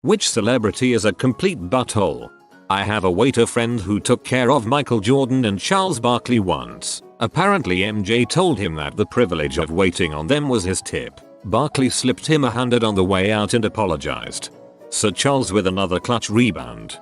Which celebrity is a complete butthole? I have a waiter friend who took care of Michael Jordan and Charles Barkley once. Apparently MJ told him that the privilege of waiting on them was his tip. Barkley slipped him $100 on the way out and apologized. Sir Charles with another clutch rebound.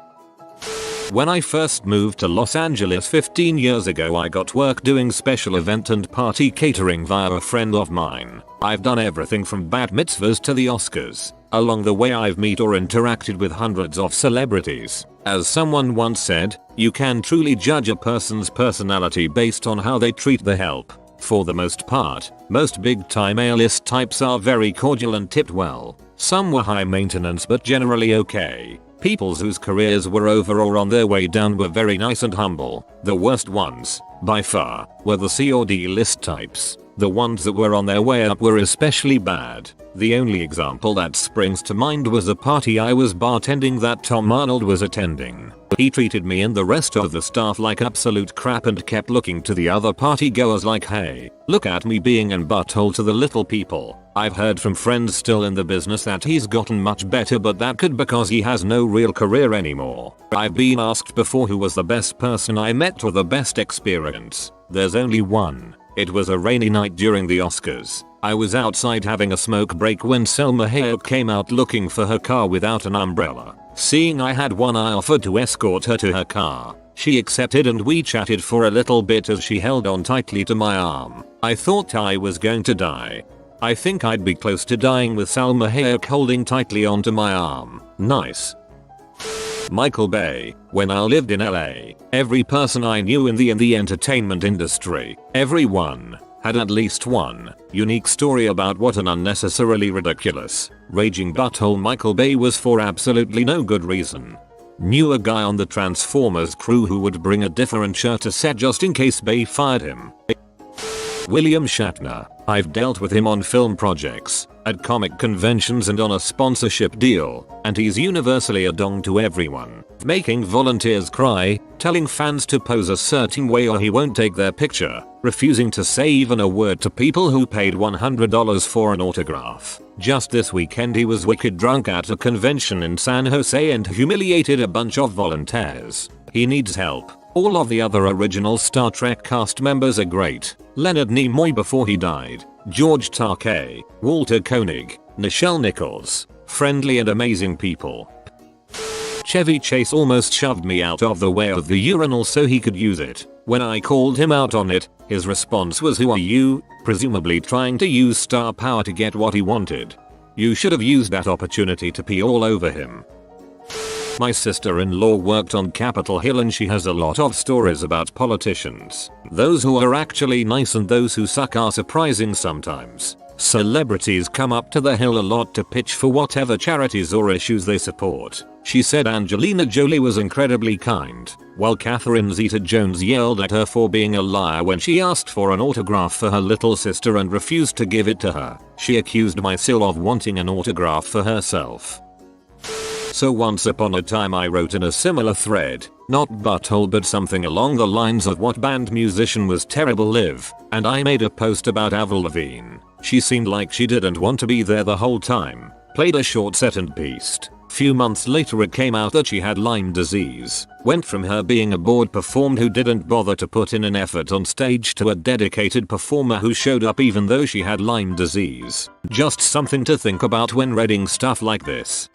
When I first moved to Los Angeles 15 years ago, I got work doing special event and party catering via a friend of mine. I've done everything from bat mitzvahs to the Oscars. Along the way I've met or interacted with hundreds of celebrities. As someone once said, you can truly judge a person's personality based on how they treat the help. For the most part, most big-time A-list types are very cordial and tipped well. Some were high maintenance but generally okay. People whose careers were over or on their way down were very nice and humble. The worst ones, by far, were the C or D list types. The ones that were on their way up were especially bad. The only example that springs to mind was a party I was bartending that Tom Arnold was attending. He treated me and the rest of the staff like absolute crap and kept looking to the other party goers like, hey, look at me being an butthole to the little people. I've heard from friends still in the business that he's gotten much better, but that could because he has no real career anymore. I've been asked before who was the best person I met or the best experience. There's only one. It was a rainy night during the Oscars. I was outside having a smoke break when Salma Hayek came out looking for her car without an umbrella. Seeing I had one, I offered to escort her to her car. She accepted and we chatted for a little bit as she held on tightly to my arm. I thought I was going to die. I think I'd be close to dying with Salma Hayek holding tightly onto my arm. Nice. Michael Bay. When I lived in LA, every person I knew in the entertainment industry, everyone, had at least one unique story about what an unnecessarily ridiculous, raging butthole Michael Bay was for absolutely no good reason. Knew a guy on the Transformers crew who would bring a different shirt to set just in case Bay fired him. William Shatner. I've dealt with him on film projects, at comic conventions and on a sponsorship deal, and he's universally a dong to everyone. Making volunteers cry, telling fans to pose a certain way or he won't take their picture, refusing to say even a word to people who paid $100 for an autograph. Just this weekend he was wicked drunk at a convention in San Jose and humiliated a bunch of volunteers. He needs help. All of the other original Star Trek cast members are great. Leonard Nimoy before he died, George Takei, Walter Koenig, Nichelle Nichols, friendly and amazing people. Chevy Chase almost shoved me out of the way of the urinal so he could use it. When I called him out on it, his response was, "Who are you?" presumably trying to use star power to get what he wanted. You should have used that opportunity to pee all over him. My sister-in-law worked on Capitol Hill and she has a lot of stories about politicians. Those who are actually nice and those who suck are surprising sometimes. Celebrities come up to the Hill a lot to pitch for whatever charities or issues they support. She said Angelina Jolie was incredibly kind, while Catherine Zeta-Jones yelled at her for being a liar when she asked for an autograph for her little sister and refused to give it to her. She accused Mysil of wanting an autograph for herself. So once upon a time I wrote in a similar thread, not butthole but something along the lines of what band musician was terrible live, and I made a post about Avril Lavigne. She seemed like she didn't want to be there the whole time, played a short set and pieced. Few months later it came out that she had Lyme disease. Went from her being a bored performer who didn't bother to put in an effort on stage to a dedicated performer who showed up even though she had Lyme disease. Just something to think about when reading stuff like this.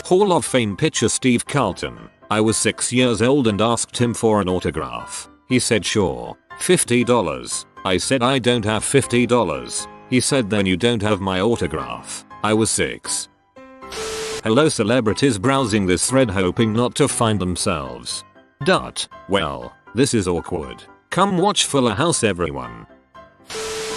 Hall of Fame pitcher Steve Carlton. I was 6 years old and asked him for an autograph. He said sure. $50. I said I don't have $50. He said then you don't have my autograph. I was 6. Hello celebrities browsing this thread hoping not to find themselves. Well, this is awkward. Come watch Fuller House everyone.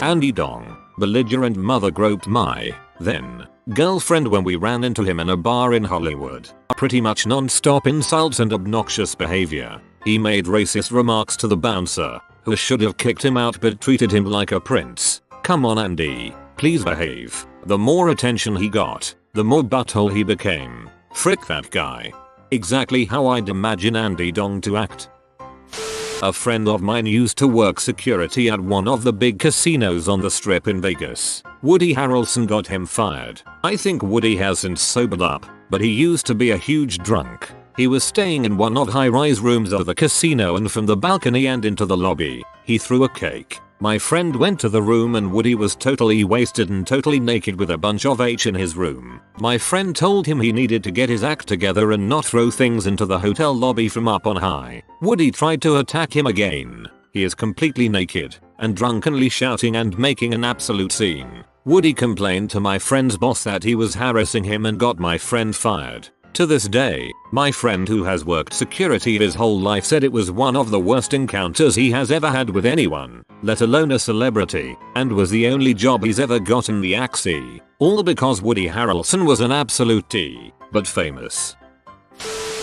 Andy Dong. Belligerent mother groped my, then, girlfriend when we ran into him in a bar in Hollywood. Pretty much non-stop insults and obnoxious behavior. He made racist remarks to the bouncer, who should have kicked him out but treated him like a prince. Come on Andy, please behave. The more attention he got, the more butthole he became. Frick that guy. Exactly how I'd imagine Andy Dong to act. A friend of mine used to work security at one of the big casinos on the strip in Vegas. Woody Harrelson got him fired. I think Woody has since sobered up, but he used to be a huge drunk. He was staying in one of the high-rise rooms of the casino, and from the balcony and into the lobby, he threw a cake. My friend went to the room and Woody was totally wasted and totally naked with a bunch of H in his room. My friend told him he needed to get his act together and not throw things into the hotel lobby from up on high. Woody tried to attack him again. He is completely naked and drunkenly shouting and making an absolute scene. Woody complained to my friend's boss that he was harassing him and got my friend fired. To this day, my friend, who has worked security his whole life, said it was one of the worst encounters he has ever had with anyone, let alone a celebrity, and was the only job he's ever gotten the axe. All because Woody Harrelson was an absolute T, but famous.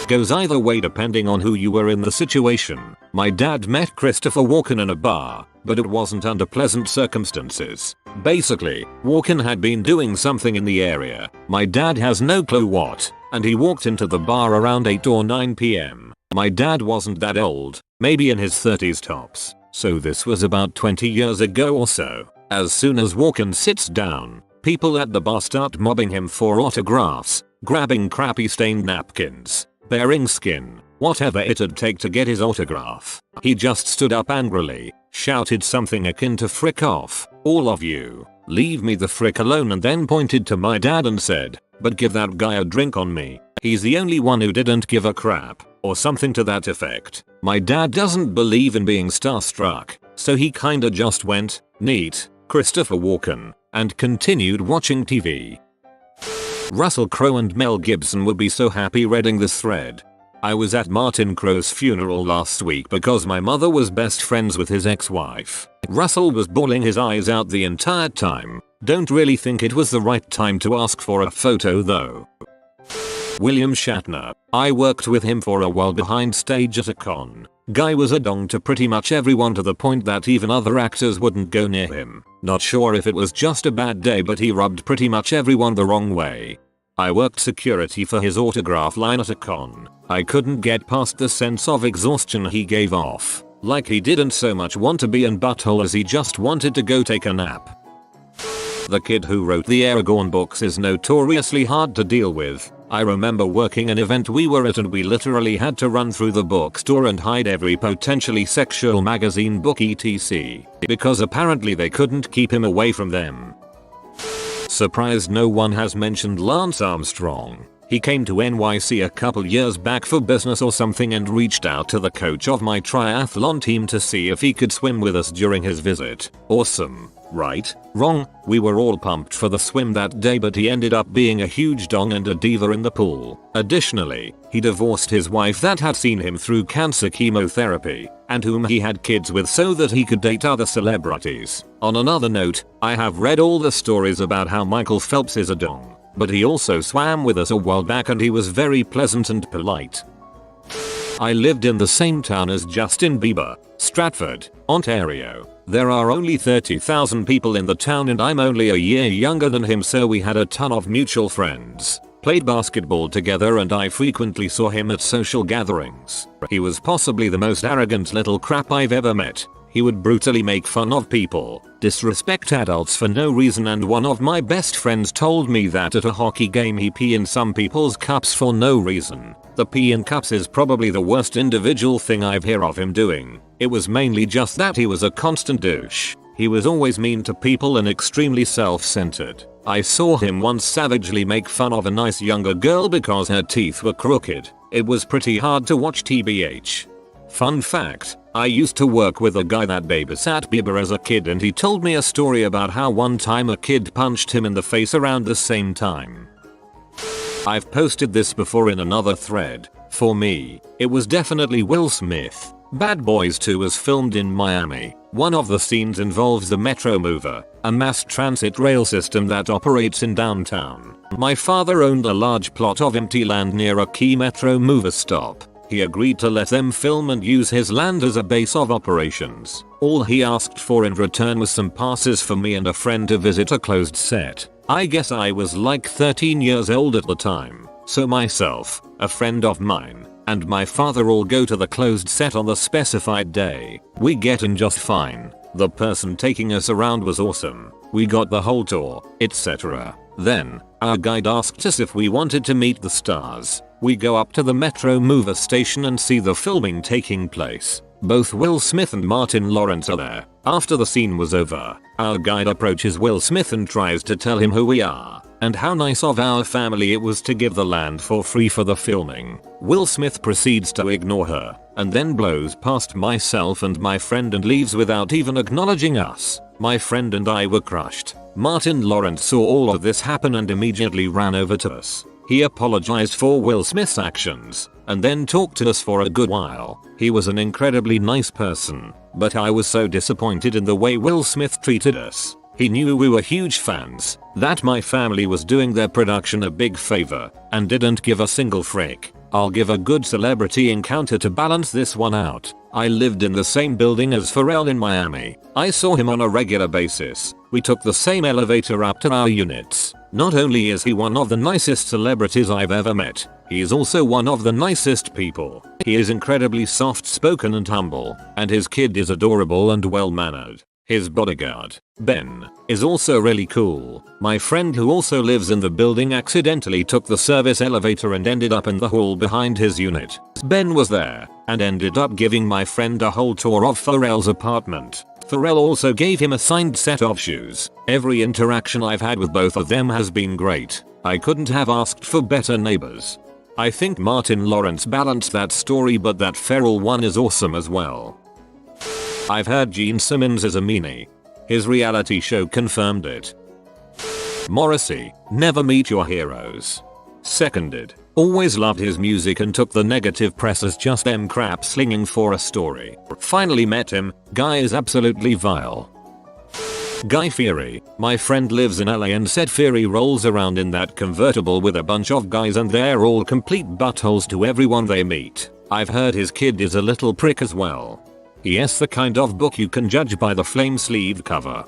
Goes either way depending on who you were in the situation. My dad met Christopher Walken in a bar, but it wasn't under pleasant circumstances. Basically, Walken had been doing something in the area. My dad has no clue what, and he walked into the bar around 8 or 9 PM. My dad wasn't that old, maybe in his 30s tops, so this was about 20 years ago or so. As soon as Walken sits down, people at the bar start mobbing him for autographs, grabbing crappy stained napkins, bearing skin, whatever it'd take to get his autograph. He just stood up angrily, shouted something akin to "frick off, all of you, leave me the frick alone," and then pointed to my dad and said, "But give that guy a drink on me. He's the only one who didn't give a crap," or something to that effect. My dad doesn't believe in being starstruck, so he kinda just went, "Neat, Christopher Walken," and continued watching TV. Russell Crowe and Mel Gibson would be so happy reading this thread. I was at Martin Crowe's funeral last week because my mother was best friends with his ex-wife. Russell was bawling his eyes out the entire time. Don't really think it was the right time to ask for a photo though. William Shatner. I worked with him for a while behind stage at a con. Guy was a dong to pretty much everyone, to the point that even other actors wouldn't go near him. Not sure if it was just a bad day, but he rubbed pretty much everyone the wrong way. I worked security for his autograph line at a con. I couldn't get past the sense of exhaustion he gave off. Like he didn't so much want to be in butthole as he just wanted to go take a nap. The kid who wrote the Arrogance books is notoriously hard to deal with. I remember working an event we were at and we literally had to run through the bookstore and hide every potentially sexual magazine book etc. because apparently they couldn't keep him away from them. Surprised no one has mentioned Lance Armstrong. He came to NYC a couple years back for business or something and reached out to the coach of my triathlon team to see if he could swim with us during his visit. Awesome, right? Wrong, we were all pumped for the swim that day, but he ended up being a huge dong and a diva in the pool. Additionally, he divorced his wife that had seen him through cancer chemotherapy, and whom he had kids with so that he could date other celebrities. On another note, I have read all the stories about how Michael Phelps is a dong, but he also swam with us a while back and he was very pleasant and polite. I lived in the same town as Justin Bieber, Stratford, Ontario. There are only 30,000 people in the town and I'm only a year younger than him, so we had a ton of mutual friends. Played basketball together and I frequently saw him at social gatherings. He was possibly the most arrogant little crap I've ever met. He would brutally make fun of people, disrespect adults for no reason, and one of my best friends told me that at a hockey game he pee in some people's cups for no reason. The pee in cups is probably the worst individual thing I've heard of him doing. It was mainly just that he was a constant douche. He was always mean to people and extremely self-centered. I saw him once savagely make fun of a nice younger girl because her teeth were crooked. It was pretty hard to watch tbh. Fun fact, I used to work with a guy that babysat Bieber as a kid, and he told me a story about how one time a kid punched him in the face around the same time. I've posted this before in another thread. For me, it was definitely Will Smith. Bad Boys 2 was filmed in Miami. One of the scenes involves the Metro Mover, a mass transit rail system that operates in downtown. My father owned a large plot of empty land near a key Metro Mover stop. He agreed to let them film and use his land as a base of operations. All he asked for in return was some passes for me and a friend to visit a closed set. I guess I was like 13 years old at the time, so myself, a friend of mine, and my father all go to the closed set on the specified day. We get in just fine. The person taking us around was awesome. We got the whole tour, etc. Then, our guide asked us if we wanted to meet the stars. We go up to the Metro Mover station and see the filming taking place. Both Will Smith and Martin Lawrence are there. After the scene was over, our guide approaches Will Smith and tries to tell him who we are and how nice of our family it was to give the land for free for the filming. Will Smith proceeds to ignore her and then blows past myself and my friend and leaves without even acknowledging us. My friend and I were crushed. Martin Lawrence saw all of this happen and immediately ran over to us. He apologized for Will Smith's actions and then talked to us for a good while. He was an incredibly nice person, but I was so disappointed in the way Will Smith treated us. He knew we were huge fans, that my family was doing their production a big favor, and didn't give a single frick. I'll give a good celebrity encounter to balance this one out. I lived in the same building as Pharrell in Miami. I saw him on a regular basis. We took the same elevator up to our units. Not only is he one of the nicest celebrities I've ever met, he is also one of the nicest people. He is incredibly soft-spoken and humble, and his kid is adorable and well-mannered. His bodyguard, Ben, is also really cool. My friend who also lives in the building accidentally took the service elevator and ended up in the hall behind his unit. Ben was there and ended up giving my friend a whole tour of Pharrell's apartment. Pharrell also gave him a signed set of shoes. Every interaction I've had with both of them has been great. I couldn't have asked for better neighbors. I think Martin Lawrence balanced that story, but that Pharrell one is awesome as well. I've heard Gene Simmons is a meanie. His reality show confirmed it. Morrissey, never meet your heroes. Seconded. Always loved his music and took the negative press as just them crap slinging for a story. Finally met him, guy is absolutely vile. Guy Fieri, my friend lives in LA and said Fieri rolls around in that convertible with a bunch of guys and they're all complete buttholes to everyone they meet. I've heard his kid is a little prick as well. Yes, the kind of book you can judge by the flame sleeve cover.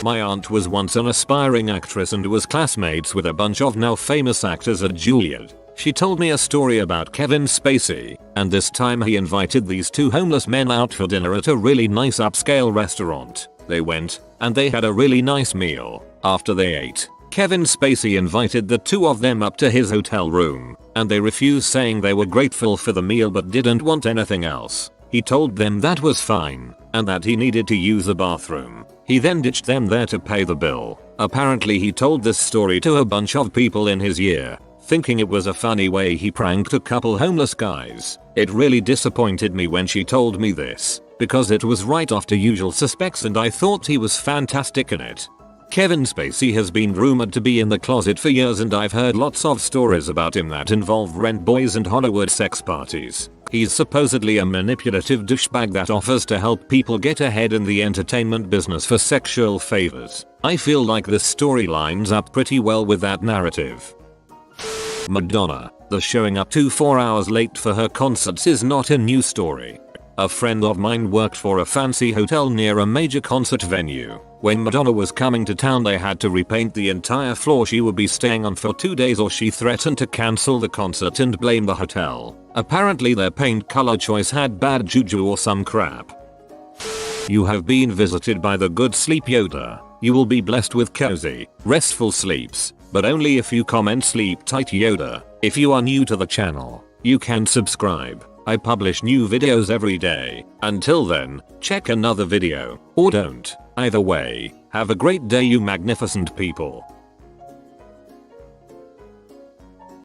My aunt was once an aspiring actress and was classmates with a bunch of now famous actors at Juilliard. She told me a story about Kevin Spacey, and this time he invited these two homeless men out for dinner at a really nice upscale restaurant. They went, and they had a really nice meal. After they ate, Kevin Spacey invited the two of them up to his hotel room, and they refused, saying they were grateful for the meal but didn't want anything else. He told them that was fine, and that he needed to use the bathroom. He then ditched them there to pay the bill. Apparently he told this story to a bunch of people in his year, thinking it was a funny way he pranked a couple homeless guys. It really disappointed me when she told me this, because it was right after Usual Suspects and I thought he was fantastic in it. Kevin Spacey has been rumored to be in the closet for years, and I've heard lots of stories about him that involve rent boys and Hollywood sex parties. He's supposedly a manipulative douchebag that offers to help people get ahead in the entertainment business for sexual favors. I feel like this story lines up pretty well with that narrative. Madonna, the showing up 4 hours late for her concerts is not a new story. A friend of mine worked for a fancy hotel near a major concert venue. When Madonna was coming to town, they had to repaint the entire floor she would be staying on for 2 days, or she threatened to cancel the concert and blame the hotel. Apparently their paint color choice had bad juju or some crap. You have been visited by the good sleep Yoda. You will be blessed with cozy, restful sleeps, but only if you comment sleep tight Yoda. If you are new to the channel, you can subscribe. I publish new videos every day. Until then, check another video, or don't. Either way, have a great day, you magnificent people.